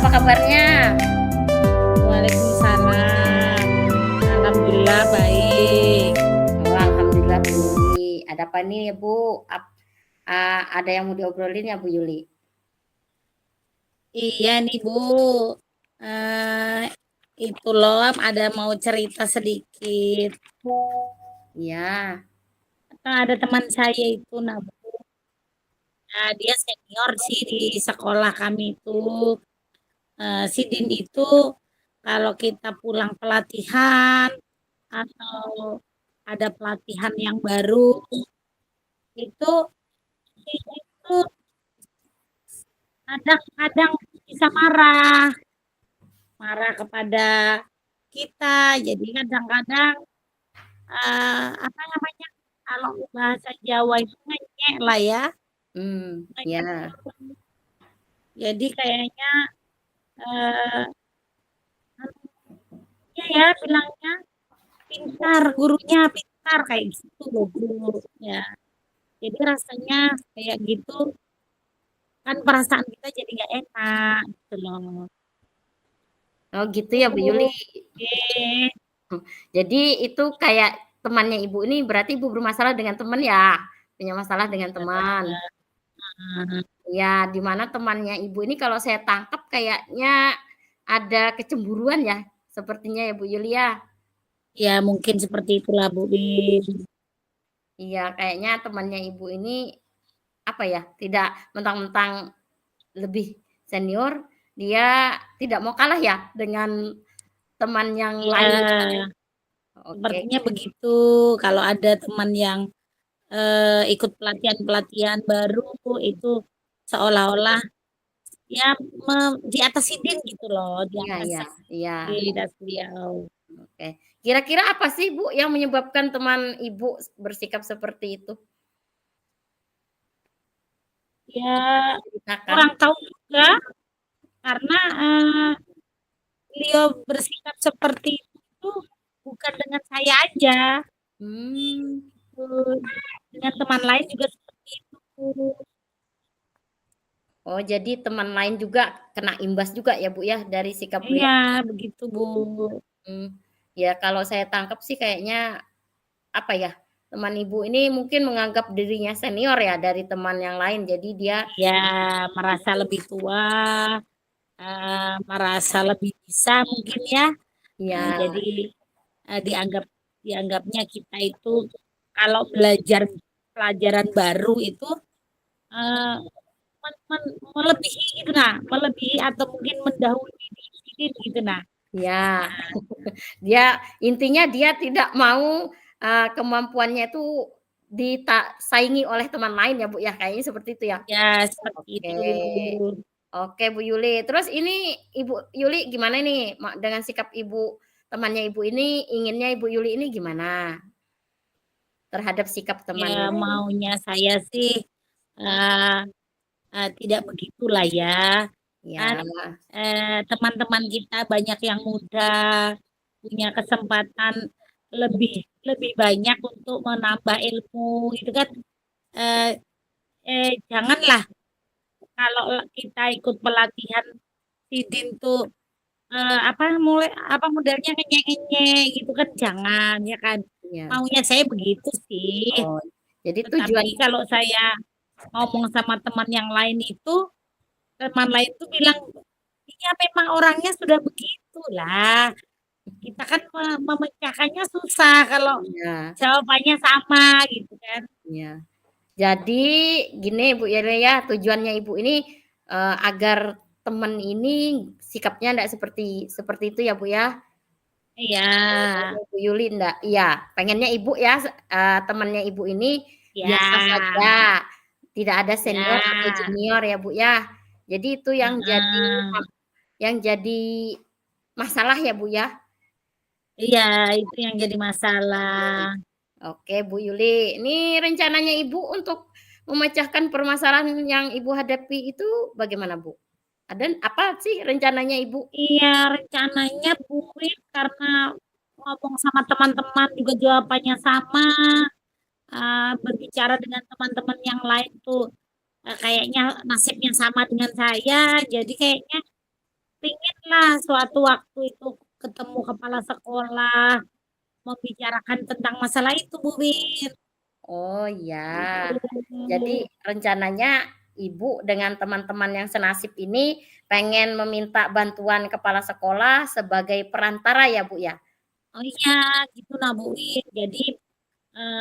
apa kabarnya? Waalaikumsalam. Alhamdulillah baik. Oh, alhamdulillah Bu Yuli. Ada apa nih ya Bu? Ada yang mau diobrolin ya Bu Yuli? Iya nih Bu, eh itu loh ada mau cerita sedikit. Iya. Ada teman saya itu, nah Bu, dia senior sih di sekolah kami itu. Si Din itu kalau kita pulang pelatihan atau ada pelatihan yang baru itu dia itu kadang-kadang bisa marah kepada kita. Jadi kadang-kadang apa namanya, kalau bahasa Jawa itu ngeyek lah ya, ngeyek Ya. gitu. Jadi kayaknya eh iya ya bilangnya pintar, gurunya pintar kayak gitu loh Bu. Ya, jadi rasanya kayak gitu kan perasaan kita jadi nggak enak gitu loh. Oh gitu ya Bu Yuli. Oke. Jadi itu kayak temannya Ibu ini berarti Ibu bermasalah dengan teman ya? Punya masalah dengan teman. Nah, Ya, di mana temannya Ibu ini kalau saya tangkap kayaknya ada kecemburuan ya, sepertinya ya Bu Yuli ya? ya mungkin seperti itulah Bu Bin. Iya, kayaknya temannya Ibu ini, apa ya, tidak mentang-mentang lebih senior, dia tidak mau kalah ya dengan teman yang lain. Ya, Oke. sepertinya begitu. Kalau ada teman yang ikut pelatihan-pelatihan baru itu seolah-olah ya di atas sidin gitu loh, di Iya atas iya iya, di atas beliau. oke. Kira-kira apa sih Bu yang menyebabkan teman Ibu bersikap seperti itu? Ya Ceritakan. kurang tahu juga karena beliau bersikap seperti itu bukan dengan saya aja, Mmm. eh, dengan teman lain juga seperti itu. Oh, jadi teman lain juga kena imbas juga ya Bu ya dari sikap Iya, beliau? begitu Bu. Mmm, ya kalau saya tangkap sih kayaknya, apa ya, teman Ibu ini mungkin menganggap dirinya senior ya dari teman yang lain, jadi dia Ya, merasa lebih tua, merasa lebih bisa mungkin ya. ya Jadi dianggapnya kita itu kalau belajar pelajaran baru itu eh, melebihi gitu nah, melebihi atau mungkin mendahului diri gitu nah. ya, dia intinya dia tidak mau, kemampuannya itu saingi oleh teman lain ya Bu ya, kayaknya seperti itu ya? Ya, seperti Oke. itu. Oke Bu Yuli, terus ini Ibu Yuli gimana nih dengan sikap Ibu temannya Ibu ini, inginnya Ibu Yuli ini gimana terhadap sikap Ya, temannya ini? maunya saya sih eh, tidak begitulah ya. Kan Ya, teman-teman kita banyak yang muda, punya kesempatan lebih lebih banyak untuk menambah ilmu itu kan. eh, Janganlah kalau kita ikut pelatihan sidin tuh apa mulai apa modelnya ngenyek-ngenyek gitu kan, jangan ya kan. iya. Maunya saya begitu sih. Oh, jadi Tetapi tujuan kalau saya ngomong sama teman yang lain itu, teman lain tuh bilang, iya memang orangnya sudah begitulah. Kita kan memecahkannya susah kalau iya jawabannya sama gitu kan. iya. Jadi gini Bu Yuli ya, tujuannya Ibu ini, agar teman ini sikapnya ndak seperti seperti itu ya Bu ya? Iya, Bu Yuli ndak? Iya, pengennya Ibu ya, temannya Ibu ini biasa ya, saja, tidak ada senior atau ya. junior ya, Bu, ya. Jadi itu Heeh. yang jadi masalah ya, Bu, ya? Iya, itu yang jadi masalah. Oke, Bu Yuli, ini rencananya Ibu untuk memecahkan permasalahan yang Ibu hadapi itu bagaimana, Bu? Ada apa sih rencananya Ibu? Iya, rencananya buit karena ngomong sama teman-teman juga jawabannya sama. Berbicara dengan teman-teman yang lain tuh kayaknya nasibnya sama dengan saya. Jadi kayaknya lah suatu waktu itu ketemu kepala sekolah, membicarakan tentang masalah itu, Bu Win. Oh, iya. Jadi Gitu. rencananya Ibu dengan teman-teman yang senasib ini pengen meminta bantuan kepala sekolah sebagai perantara ya, Bu, ya? Oh iya, gitu nah Bu Win. Jadi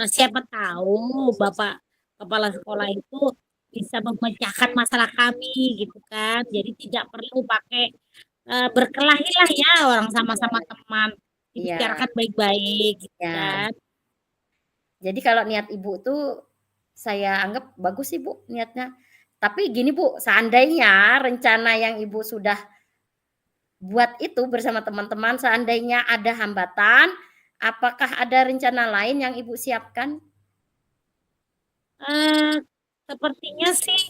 siapa tahu Bapak kepala sekolah itu bisa memecahkan masalah kami gitu kan. Jadi tidak perlu pakai berkelahi lah ya orang sama-sama teman. Iya, Dibicarakan baik-baik gitu ya. kan. Jadi kalau niat Ibu tuh saya anggap bagus sih, Bu, niatnya. Tapi gini, Bu, seandainya rencana yang Ibu sudah buat itu bersama teman-teman, seandainya ada hambatan, apakah ada rencana lain yang Ibu siapkan? Eh, sepertinya sih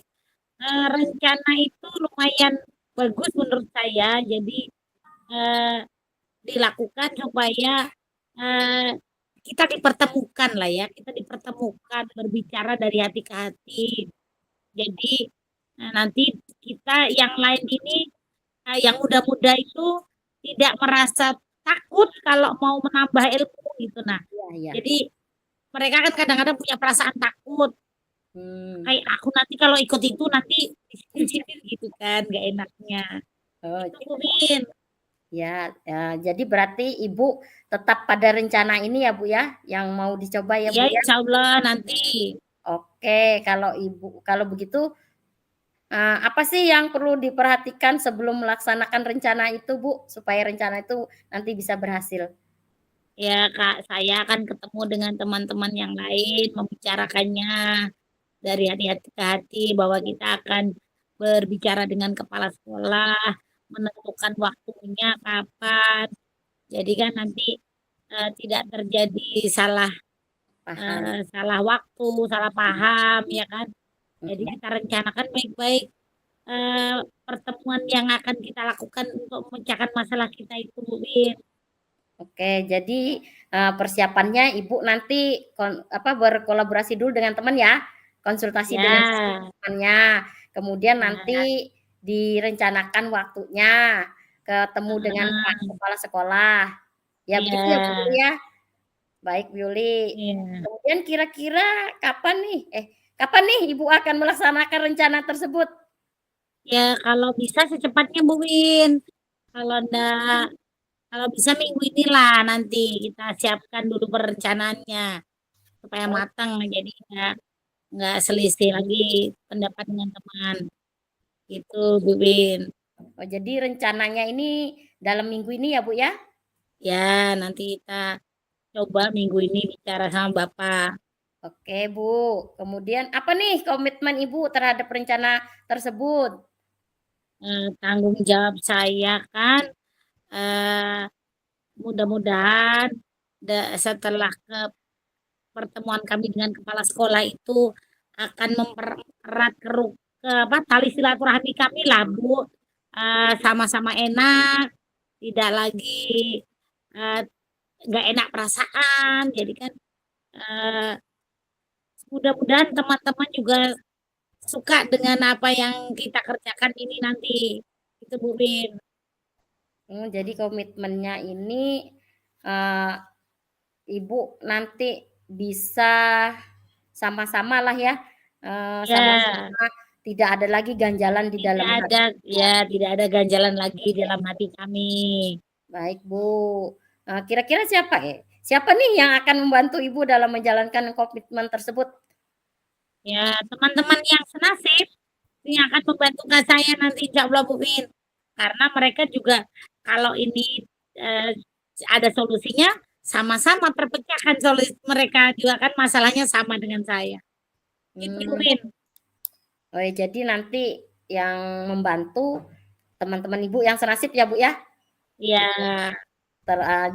rencana itu lumayan bagus menurut saya. Jadi eh, dilakukan supaya eh, kita dipertemukan lah ya, kita dipertemukan berbicara dari hati ke hati. Jadi nanti kita yang lain ini, yang muda-muda itu tidak merasa takut kalau mau menambah ilmu gitu. Nah, Iya, iya. jadi mereka kan kadang-kadang punya perasaan takut. Mmm. Kayak aku nanti kalau ikut itu nanti disindir gitu kan, gak enaknya. Oh, Itu Bu Min. ya, jadi berarti Ibu tetap pada rencana ini ya, Bu, ya, yang mau dicoba ya, Ya Bu, ya? insya Allah nanti. Oke, kalau Ibu kalau begitu, apa sih yang perlu diperhatikan sebelum melaksanakan rencana itu, Bu, supaya rencana itu nanti bisa berhasil? Ya Kak, saya akan ketemu dengan teman-teman yang lain, membicarakannya dari hati-hati ke hati bahwa kita akan berbicara dengan kepala sekolah, menentukan waktunya kapan. Jadi kan nanti tidak terjadi salah Paham, salah waktu, salah paham, ya kan? Jadi mhm. kita rencanakan baik-baik eh, pertemuan yang akan kita lakukan untuk memecahkan masalah kita itu, Bu Win. Oke, jadi, persiapannya Ibu nanti berkolaborasi dulu dengan teman ya, konsultasi dengan Ya, temannya, kemudian ya, nanti direncanakan waktunya, ketemu dengan Pak heeh, Kepala Sekolah. Ya begitu ya, Bu iya, Yuli ya? Baik Bu Yuli. iya. Kemudian kira-kira kapan nih Ibu akan melaksanakan rencana tersebut? Ya kalau bisa secepatnya Bu Win. Kalau enggak, kalau bisa minggu inilah nanti kita siapkan dulu perencanaannya supaya Oh matang. Jadi enggak selisih lagi pendapat dengan teman. Gitu Bu Win. oh jadi rencananya ini dalam minggu ini ya, Bu, ya? Ya nanti kita coba minggu ini bicara sama Bapak. Oke, Bu. Kemudian apa nih komitmen Ibu terhadap rencana tersebut? Tanggung jawab saya kan eh, mudah-mudahan setelah pertemuan kami dengan kepala sekolah itu akan mempererat tali silaturahmi kami lah Bu. Sama-sama enak, tidak lagi eh, nggak enak perasaan. Jadi kan eh, mudah-mudahan teman-teman juga suka dengan apa yang kita kerjakan ini nanti. Itu Bu Bin. Jadi komitmennya ini, eee, Ibu nanti bisa sama-sama lah ya, Ya, sama-sama tidak ada lagi ganjalan di tidak dalam ada hati. ya tidak ada ganjalan lagi dalam hati kami. Baik, Bu. Kira-kira siapa nih yang akan membantu Ibu dalam menjalankan komitmen tersebut? Ya, teman-teman yang senasib yang akan membantu saya nanti insya Allah Bu Win. Karena mereka juga kalau ini eh, ada solusinya sama-sama terpecahkan solusi mereka juga kan masalahnya sama dengan saya. Gitu Bu Mmm, Win. oh ya jadi nanti yang membantu teman-teman Ibu yang senasib ya, Bu, ya? Ya,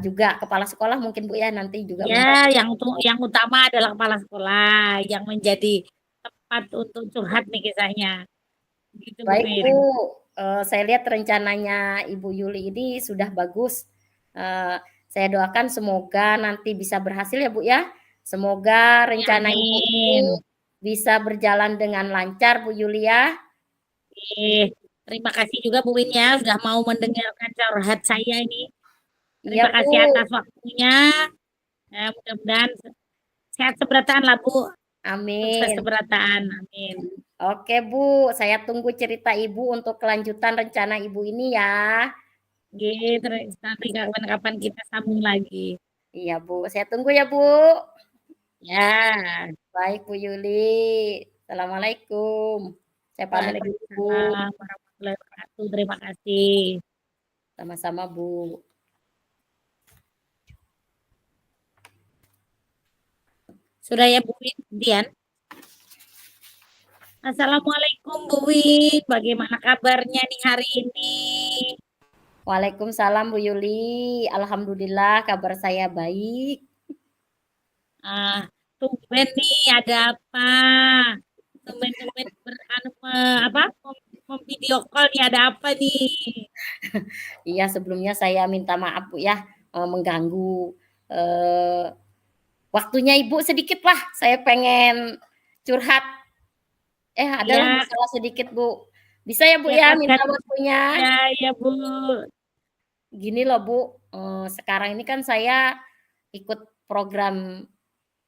Juga kepala sekolah mungkin, Bu, ya, nanti juga ya membantu. yang utama adalah kepala sekolah yang menjadi tempat untuk curhat nih kisahnya. Gitu Bu Baik, Win. Bu, saya lihat rencananya Ibu Yuli ini sudah bagus, eee, saya doakan semoga nanti bisa berhasil ya, Bu, ya. Semoga Ya, rencana Ibu ini amin. bisa berjalan dengan lancar, Bu Yuli, ya. Oke. Terima kasih juga Bu Win ya sudah mau mendengarkan curhat saya ini. Iya, Terima Bu. kasih atas waktunya. Mudah-mudahan sehat seberataan lah Bu. Sukses Amin. seberataan. Amin. Oke, Bu. Saya tunggu cerita Ibu untuk kelanjutan rencana Ibu ini ya. Gitu, nanti kapan-kapan kita sambung lagi. Iya, Bu. Saya tunggu ya, Bu. Ya. Baik, Bu Yuli. Assalamualaikum. Saya pamit dulu, Bu. Waalaikumsalam warahmatullahi wabarakatuh. Terima kasih. Sama-sama, Bu. Sudah ya Bu Win, Dian. Assalamualaikum Bu Win, bagaimana kabarnya nih hari ini? Waalaikumsalam, Bu Yuli. Alhamdulillah kabar saya baik. Tumben nih ada apa? Tumben-tumben video call nih ada apa nih? Iya, sebelumnya saya minta maaf Bu ya, mengganggu, eee, waktunya Ibu sedikit lah, saya pengen curhat. Adalah Ya, masalah sedikit Bu. Bisa ya Bu ya ya kan minta waktunya? ya ya Bu. Gini loh Bu, sekarang ini kan saya ikut program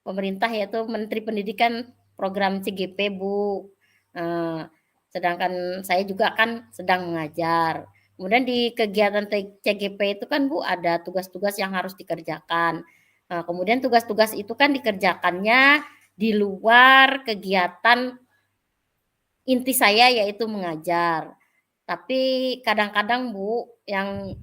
pemerintah yaitu Menteri Pendidikan program CGP Bu. Eee, Sedangkan saya juga kan sedang mengajar. Kemudian di kegiatan CGP itu kan Bu ada tugas-tugas yang harus dikerjakan. Nah, kemudian tugas-tugas itu kan dikerjakannya di luar kegiatan inti saya yaitu mengajar. Tapi kadang-kadang Bu yang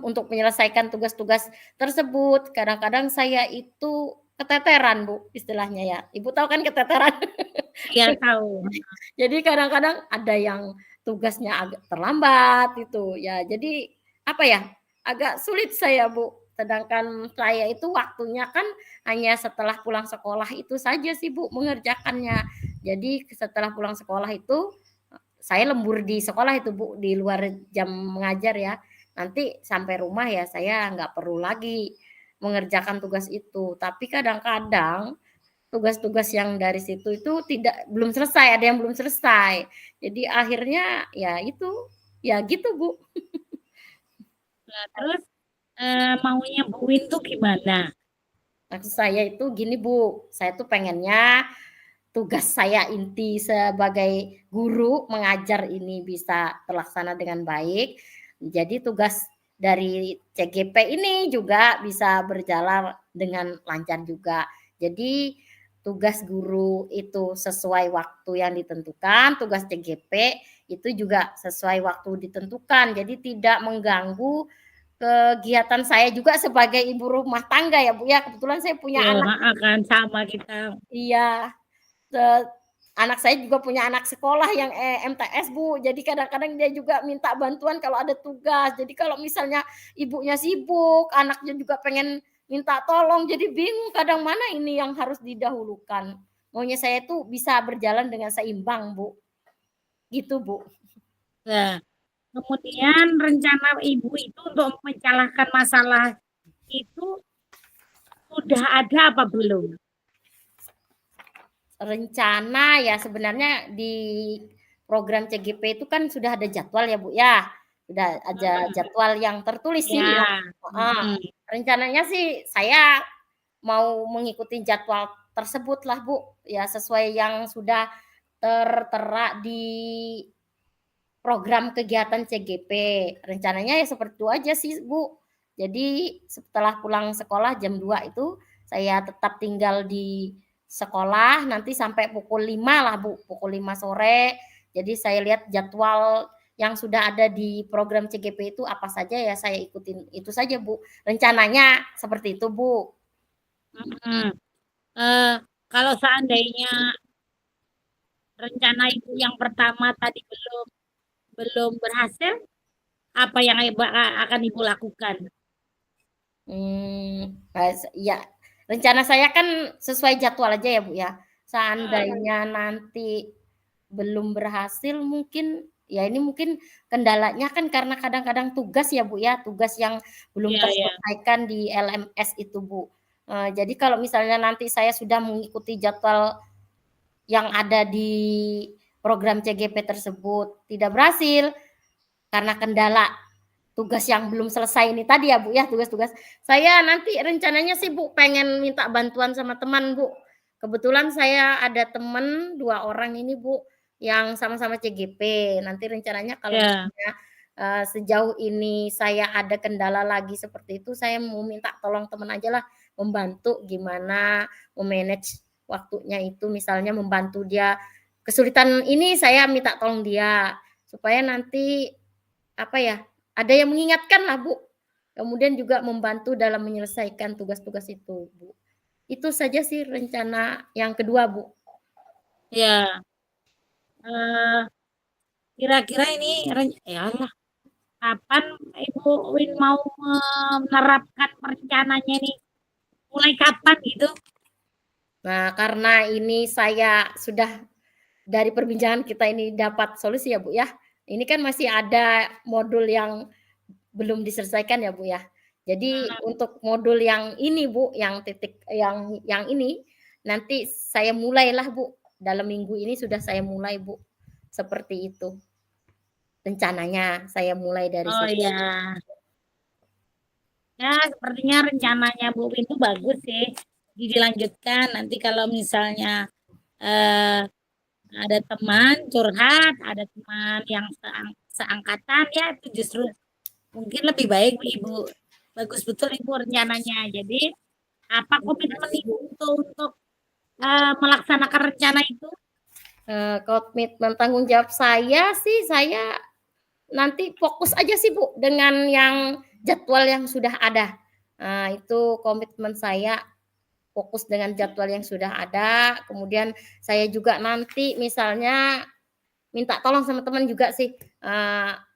untuk menyelesaikan tugas-tugas tersebut kadang-kadang saya itu keteteran Bu istilahnya ya. Ibu tahu kan keteteran? Ya tahu. Jadi kadang-kadang ada yang tugasnya agak terlambat gitu ya. Jadi apa ya, agak sulit saya Bu. Sedangkan saya itu waktunya kan hanya setelah pulang sekolah itu saja sih Bu mengerjakannya. Jadi setelah pulang sekolah itu saya lembur di sekolah itu Bu, di luar jam mengajar ya. Nanti sampai rumah ya saya nggak perlu lagi mengerjakan tugas itu. Tapi kadang-kadang tugas-tugas yang dari situ itu belum selesai, ada yang belum selesai. Jadi akhirnya ya itu, ya gitu Bu. Nah, terus maunya Bu Win tuh gimana? Maksud saya itu gini Bu, saya tuh pengennya tugas saya inti sebagai guru mengajar ini bisa terlaksana dengan baik. Jadi tugas dari CGP ini juga bisa berjalan dengan lancar juga. Jadi tugas guru itu sesuai waktu yang ditentukan, tugas CGP itu juga sesuai waktu ditentukan. Jadi tidak mengganggu kegiatan saya juga sebagai ibu rumah tangga ya Bu ya. Kebetulan saya punya Ya, anak. akan sama kita. Iya. Anak saya juga punya anak sekolah yang MTS Bu, jadi kadang-kadang dia juga minta bantuan kalau ada tugas. Jadi kalau misalnya ibunya sibuk, anaknya juga pengen minta tolong, jadi bingung kadang mana ini yang harus didahulukan. Maunya saya tuh bisa berjalan dengan seimbang Bu, gitu Bu. Nah, kemudian rencana Ibu itu untuk mencalahkan masalah itu sudah ada apa belum? Rencana ya sebenarnya di program CGP itu kan sudah ada jadwal ya Bu ya, sudah ada jadwal yang tertulis sih yang Ya. rencananya sih saya mau mengikuti jadwal tersebut lah Bu, ya sesuai yang sudah tertera di program kegiatan CGP. Rencananya ya seperti itu aja sih Bu. Jadi setelah pulang sekolah jam 2 itu saya tetap tinggal di sekolah nanti sampai pukul 5 lah Bu, pukul 5 sore. Jadi saya lihat jadwal yang sudah ada di program CGP itu apa saja ya saya ikutin itu saja Bu. Rencananya seperti itu Bu. Kalau seandainya rencana Ibu yang pertama tadi belum belum berhasil, apa yang akan Ibu lakukan? Ya rencana saya kan sesuai jadwal aja ya Bu ya. Seandainya nanti belum berhasil mungkin ya ini mungkin kendalanya kan karena kadang-kadang tugas ya Bu ya, tugas yang belum Iya, iya. terselesaikan di LMS itu Bu. Jadi kalau misalnya nanti saya sudah mengikuti jadwal yang ada di program CGP tersebut. Tidak berhasil karena kendala tugas yang belum selesai ini tadi ya, Bu, ya, tugas-tugas. Saya nanti rencananya sih, Bu, pengen minta bantuan sama teman, Bu. Kebetulan saya ada teman 2 orang ini, Bu, yang sama-sama CGP. Nanti rencananya kalau Ya. misalnya, sejauh ini saya ada kendala lagi seperti itu, saya mau minta tolong teman ajalah membantu gimana me-manage waktunya itu, misalnya membantu dia kesulitan ini, saya minta tolong dia, supaya nanti, apa ya, ada yang mengingatkan lah, Bu. Kemudian juga membantu dalam menyelesaikan tugas-tugas itu, Bu. Itu saja sih rencana yang kedua, Bu. Ya, kira-kira ini ya Allah, kapan Ibu Win mau menerapkan rencananya nih? Mulai kapan gitu? Nah, karena ini saya sudah dari perbincangan kita ini dapat solusi ya, Bu, ya. Ini kan masih ada modul yang belum diselesaikan ya, Bu, ya. Jadi untuk modul yang ini, Bu, yang titik yang ini, nanti saya mulailah, Bu. Dalam minggu ini sudah saya mulai, Bu. Seperti itu. Rencananya saya mulai dari Oh situ. ya. Ya, sepertinya rencananya Bu Win itu bagus sih. Dilanjutkan nanti kalau misalnya eh, ada teman curhat, ada teman yang seangkatan ya itu justru mungkin lebih baik Ibu. Bagus betul Ibu rencananya. Jadi apa komitmen Ibu untuk melaksanakan rencana itu? Komitmen tanggung jawab saya sih, saya nanti fokus aja sih, Bu, dengan yang jadwal yang sudah ada. Nah, itu komitmen saya, fokus dengan jadwal yang sudah ada, kemudian saya juga nanti misalnya minta tolong sama teman juga sih,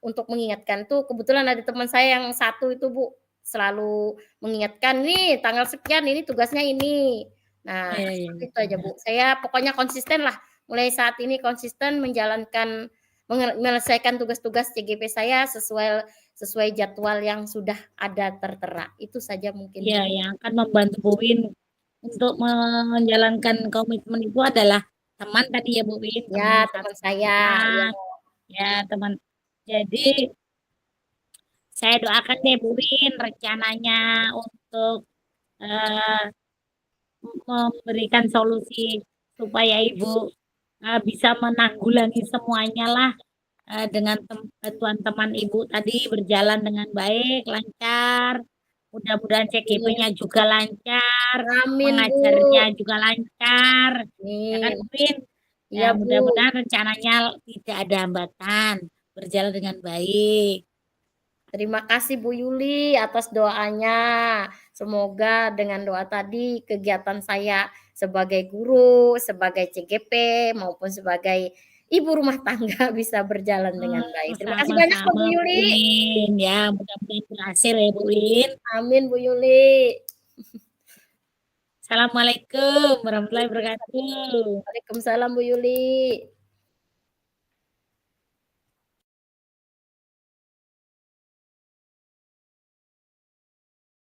untuk mengingatkan. Tuh kebetulan ada teman saya yang satu itu, Bu, selalu mengingatkan, "Nih tanggal sekian ini tugasnya ini." Nah, Iya, iya, seperti itu aja, iya. Bu. Saya pokoknya konsisten lah, mulai saat ini konsisten menjalankan menyelesaikan tugas-tugas CGP saya sesuai sesuai jadwal yang sudah ada tertera. Itu saja mungkin, Iya, Bu. yang akan membantu Bu Win untuk menjalankan komitmen itu adalah teman tadi ya Bu Win, Ya, teman teman satu saya, ya. sekolah, ya teman. Jadi saya doakan deh Bu Win rencananya untuk eh, memberikan solusi supaya Ibu bisa menanggulangi semuanya lah dengan bantuan teman Ibu tadi berjalan dengan baik, lancar. Mudah-mudahan CGP-nya juga lancar, Amin, Bu. mengajarnya juga lancar. Ya kan, Amin. Bu Win? Ya, Iya, Bu. mudah-mudahan rencananya tidak ada hambatan, berjalan dengan baik. Terima kasih Bu Yuli atas doanya. Semoga dengan doa tadi kegiatan saya sebagai guru, sebagai CGP maupun sebagai ibu rumah tangga bisa berjalan dengan baik. Terima kasih banyak Mbak Sama-sama Bu Bu Yuli. Win. Ya, mudah-mudahan berhasil ya Bu Win. Amin Bu Yuli. Assalamualaikum warahmatullahi wabarakatuh. Waalaikumsalam Bu Yuli.